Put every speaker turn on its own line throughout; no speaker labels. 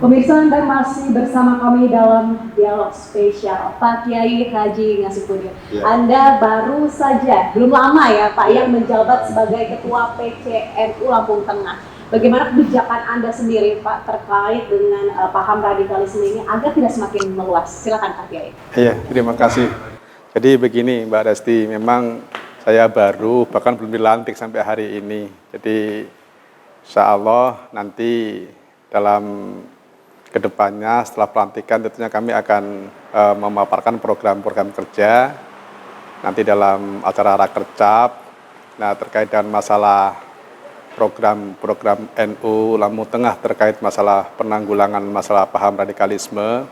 Pemirsa, Anda masih bersama kami dalam dialog spesial Pak Kiai Haji Ngasipudin.
Ya.
Anda baru saja, belum lama ya Pak, yang menjabat sebagai Ketua PCNU Lampung Tengah. Bagaimana kebijakan Anda sendiri Pak terkait dengan paham radikalisme ini agar tidak semakin meluas? Silakan Pak Kiai.
Iya, terima kasih. Jadi begini Mbak Resti, memang saya baru, bahkan belum dilantik sampai hari ini. Jadi insya Allah nanti dalam kedepannya setelah pelantikan tentunya kami akan memaparkan program-program kerja nanti dalam acara Rakercap. Nah, terkait dengan masalah program NU Lampung Tengah terkait masalah penanggulangan masalah paham radikalisme.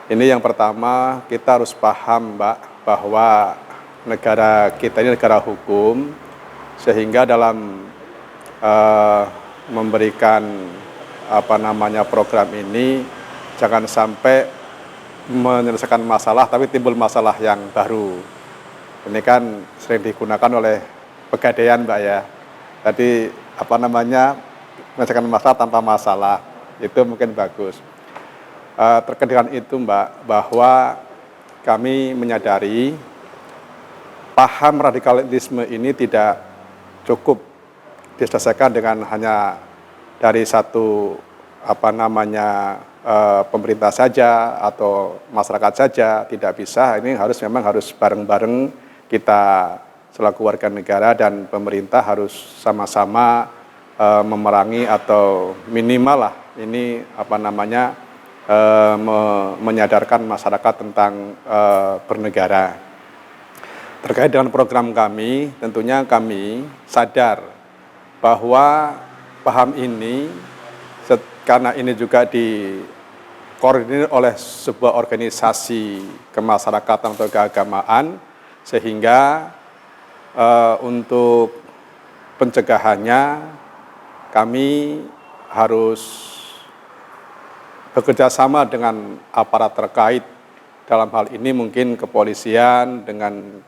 Ini yang pertama, kita harus paham Mbak bahwa negara kita ini negara hukum, sehingga dalam memberikan program ini jangan sampai menyelesaikan masalah tapi timbul masalah yang baru. Ini kan sering digunakan oleh Pegadaian Mbak ya. Tadi menyelesaikan masalah tanpa masalah, itu mungkin bagus. Terkait dengan itu Mbak, bahwa kami menyadari paham radikalisme ini tidak cukup diselesaikan dengan hanya dari satu pemerintah saja atau masyarakat saja, tidak bisa. Ini memang harus bareng-bareng kita selaku warga negara dan pemerintah harus sama-sama memerangi atau minimal lah ini menyadarkan masyarakat tentang bernegara. Terkait dengan program kami, tentunya kami sadar bahwa paham ini karena ini juga dikoordinir oleh sebuah organisasi kemasyarakatan atau keagamaan, sehingga untuk pencegahannya kami harus bekerja sama dengan aparat terkait, dalam hal ini mungkin kepolisian dengan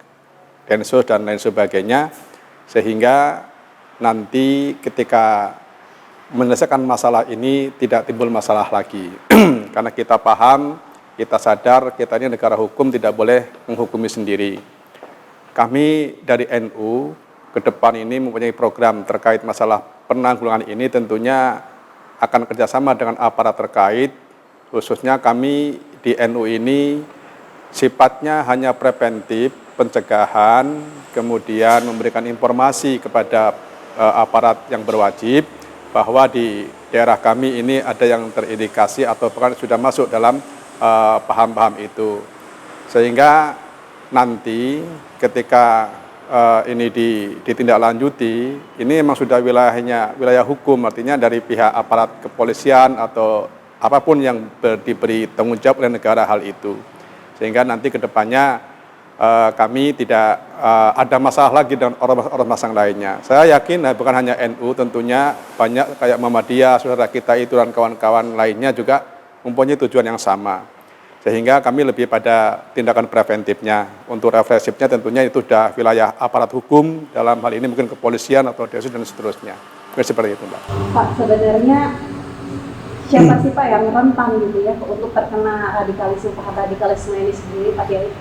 Densus dan lain sebagainya, sehingga nanti ketika menyelesaikan masalah ini tidak timbul masalah lagi. Karena kita paham, kita sadar, kita ini negara hukum, tidak boleh menghukumi sendiri. Kami dari NU ke depan ini mempunyai program terkait masalah penanggulangan ini, tentunya akan kerjasama dengan aparat terkait, khususnya kami di NU ini sifatnya hanya preventif, pencegahan, kemudian memberikan informasi kepada aparat yang berwajib, bahwa di daerah kami ini ada yang terindikasi atau bahkan sudah masuk dalam paham-paham itu. Sehingga nanti ketika ini ditindaklanjuti, ini memang sudah wilayah hukum, artinya dari pihak aparat kepolisian atau apapun yang diberi tanggung jawab oleh negara hal itu. Sehingga nanti ke depannya kami tidak ada masalah lagi dengan ormas yang lainnya. Saya yakin bukan hanya NU, tentunya banyak kayak Muhammadiyah, saudara kita itu dan kawan-kawan lainnya juga mempunyai tujuan yang sama. Sehingga kami lebih pada tindakan preventifnya. Untuk represifnya tentunya itu sudah wilayah aparat hukum, dalam hal ini mungkin kepolisian atau Densus dan seterusnya. Seperti itu Mbak.
Pak, sebenarnya siapa sih Pak yang rentan gitu ya untuk terkena paham radikalisme ini sendiri Pak Kiai?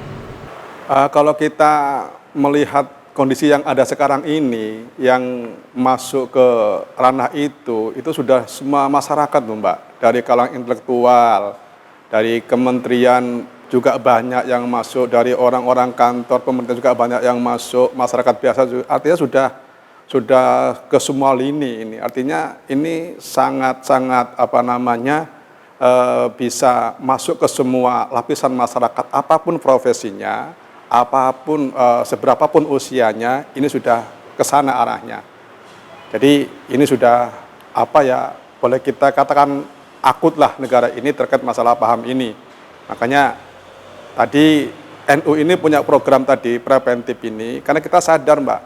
Kalau kita melihat kondisi yang ada sekarang ini, yang masuk ke ranah itu sudah semua masyarakat Mbak, dari kalangan intelektual, dari kementerian juga banyak yang masuk, dari orang-orang kantor pemerintah juga banyak yang masuk, masyarakat biasa juga, artinya sudah ke semua lini ini. Artinya ini sangat-sangat bisa masuk ke semua lapisan masyarakat, apapun profesinya, apapun seberapapun usianya, ini sudah ke sana arahnya. Jadi ini sudah boleh kita katakan akut lah negara ini terkait masalah paham ini. Makanya tadi NU ini punya program tadi preventif ini, karena kita sadar Mbak,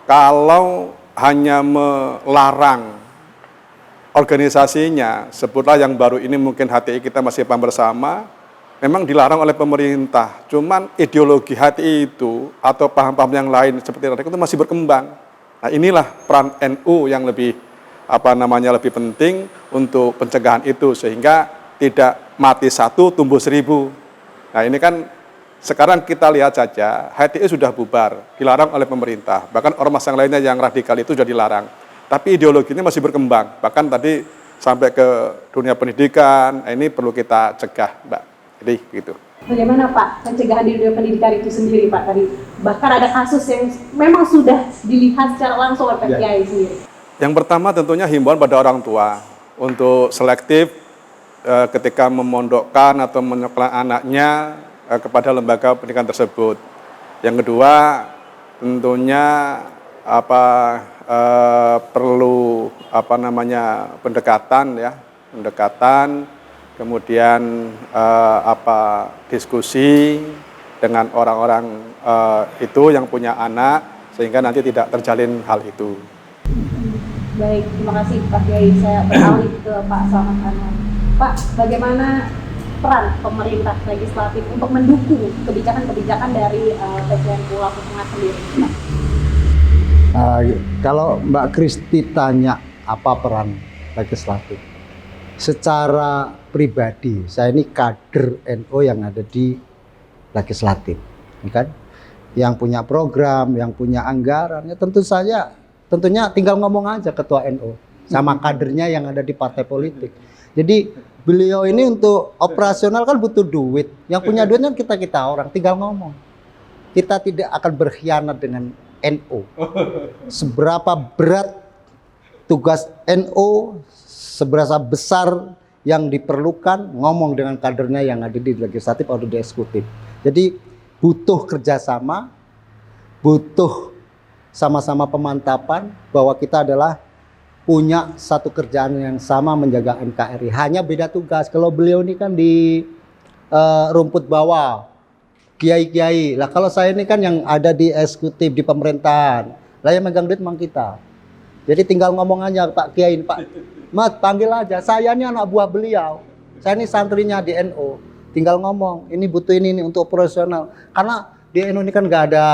kalau hanya melarang organisasinya, sebutlah yang baru ini mungkin HTI kita masih paham bersama, memang dilarang oleh pemerintah. Cuman ideologi HTI itu atau paham-paham yang lain seperti radikal itu masih berkembang. Nah inilah peran NU yang lebih lebih penting untuk pencegahan itu, sehingga tidak mati satu tumbuh 1000. Nah ini kan sekarang kita lihat saja, HTI sudah bubar, dilarang oleh pemerintah. Bahkan ormas yang lainnya yang radikal itu sudah dilarang. Tapi ideologinya masih berkembang. Bahkan tadi sampai ke dunia pendidikan, ini perlu kita cegah, Mbak. Jadi begitu.
Bagaimana Pak pencegahan di dunia pendidikan itu sendiri Pak tadi? Bahkan ada kasus yang memang sudah dilihat secara langsung oleh PKI sendiri.
Yang pertama tentunya himbauan pada orang tua untuk selektif ketika memondokkan atau menyekolahkan anaknya kepada lembaga pendidikan tersebut. Yang kedua, tentunya perlu pendekatan, kemudian diskusi dengan orang-orang itu yang punya anak, sehingga nanti tidak terjalin hal itu.
Baik, terima kasih Pak Kiai. Saya beralih ke Pak Selamat Anwar. Pak, bagaimana peran pemerintah legislatif untuk mendukung kebijakan-kebijakan dari PCNU Lampung Tengah sendiri, Pak?
Kalau Mbak Kristi tanya apa peran legislatif, secara pribadi saya ini kader NU yang ada di legislatif, kan? Yang punya program, yang punya anggaran, ya tentunya tinggal ngomong aja ketua NU sama kadernya yang ada di partai politik. Jadi beliau ini untuk operasional kan butuh duit. Yang punya duit kan kita orang, tinggal ngomong. Kita tidak akan berkhianat dengan NU. Seberapa berat tugas NU, seberapa besar yang diperlukan, ngomong dengan kadernya yang ada di legislatif atau di eksekutif. Jadi butuh kerjasama, butuh sama-sama pemantapan bahwa kita adalah punya satu kerjaan yang sama, menjaga NKRI. Hanya beda tugas. Kalau beliau ini kan di rumput bawah, kiai-kiai. Lah kalau saya ini kan yang ada di eksekutif, di pemerintahan. Lah yang megang duit memang kita. Jadi tinggal ngomong aja Pak Kiai, Pak Mat panggil aja. Saya ini anak buah beliau. Saya ini santrinya di NU. Tinggal ngomong, ini butuh ini untuk operasional. Karena di NU ini kan nggak ada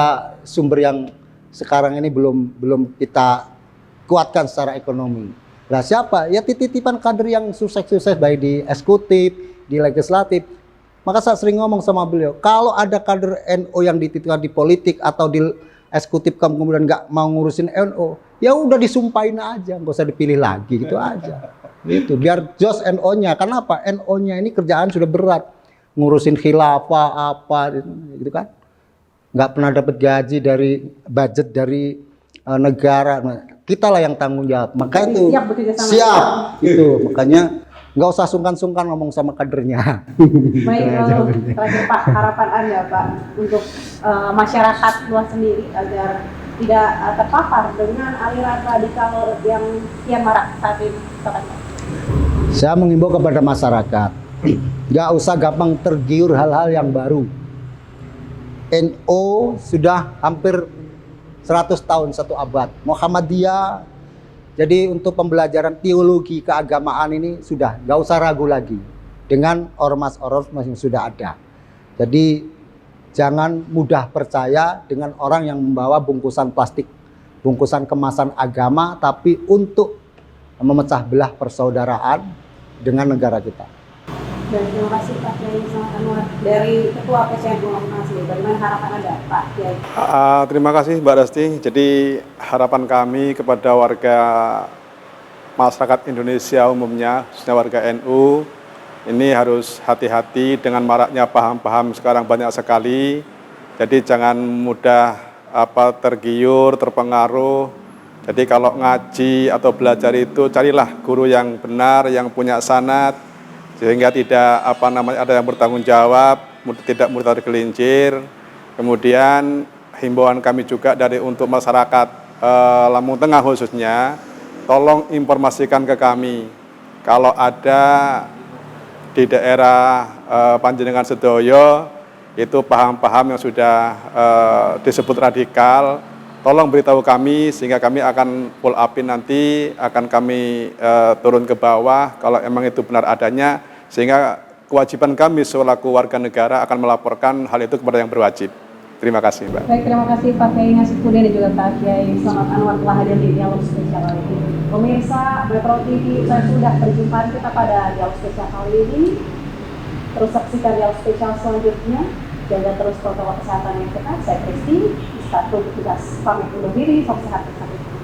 sumber yang sekarang ini belum kita kuatkan secara ekonomi. Nah siapa? Ya titipan kader yang sukses-sukses baik di eksekutif, di legislatif. Maka saya sering ngomong sama beliau, kalau ada kader NU yang dititipkan di politik atau di eksekutif kemudian nggak mau ngurusin NU, ya udah disumpahin aja, nggak usah dipilih lagi, gitu aja. Gitu, biar jos NU-nya. Karena apa? NU-nya ini kerjaan sudah berat, ngurusin khilafah apa, gitu kan? Nggak pernah dapat gaji dari budget dari negara. Nah, kita lah yang tanggung jawab. Maka itu siap itu. Makanya nggak usah sungkan-sungkan ngomong sama kadernya.
Baik, terakhir Pak, harapan Anda Pak untuk masyarakat luas sendiri agar tidak terpapar dengan aliran radikal yang kian marak saat ini.
Saya mengimbau kepada masyarakat, nggak usah gampang tergiur hal-hal yang baru. NU sudah hampir 100 tahun, 1 abad. Muhammadiyah, jadi untuk pembelajaran teologi keagamaan ini sudah nggak usah ragu lagi dengan ormas-ormas yang sudah ada. Jadi jangan mudah percaya dengan orang yang membawa bungkusan plastik, bungkusan kemasan agama, tapi untuk memecah belah persaudaraan dengan negara kita.
Dan terima kasih Pak Kiai Selamat Anwar dari Ketua PCNU Lampung Tengah. Bagaimana harapan Anda Pak Kiai?
Terima kasih Mbak Rasti. Jadi harapan kami kepada warga masyarakat Indonesia umumnya, khususnya warga NU, ini harus hati-hati dengan maraknya paham-paham sekarang banyak sekali. Jadi jangan mudah tergiur, terpengaruh. Jadi kalau ngaji atau belajar itu carilah guru yang benar, yang punya sanad, sehingga tidak ada yang bertanggung jawab, tidak mudah tergelincir. Kemudian himbauan kami juga untuk masyarakat Lampung Tengah khususnya, tolong informasikan ke kami kalau ada di daerah Panjenengan Sedoyo itu paham-paham yang sudah disebut radikal, tolong beritahu kami sehingga kami akan pull upin nanti, akan kami turun ke bawah kalau emang itu benar adanya, sehingga kewajiban kami selaku warga negara akan melaporkan hal itu kepada yang berwajib. Terima kasih Mbak.
Baik, terima kasih Pak Kiai Ngasih Kude dan juga Pak Kiai Selamat Anwar telah hadir di dialog spesial hari ini. Pemirsa Metro TV, saya sudah perjumpaan kita pada dialog spesial kali ini. Terus saksikan dialog spesial selanjutnya. Jaga terus protokol kesehatan yang ketat. Saya Kristi, Ustaz Tugas pamit undur diri. Salam sehat bersama.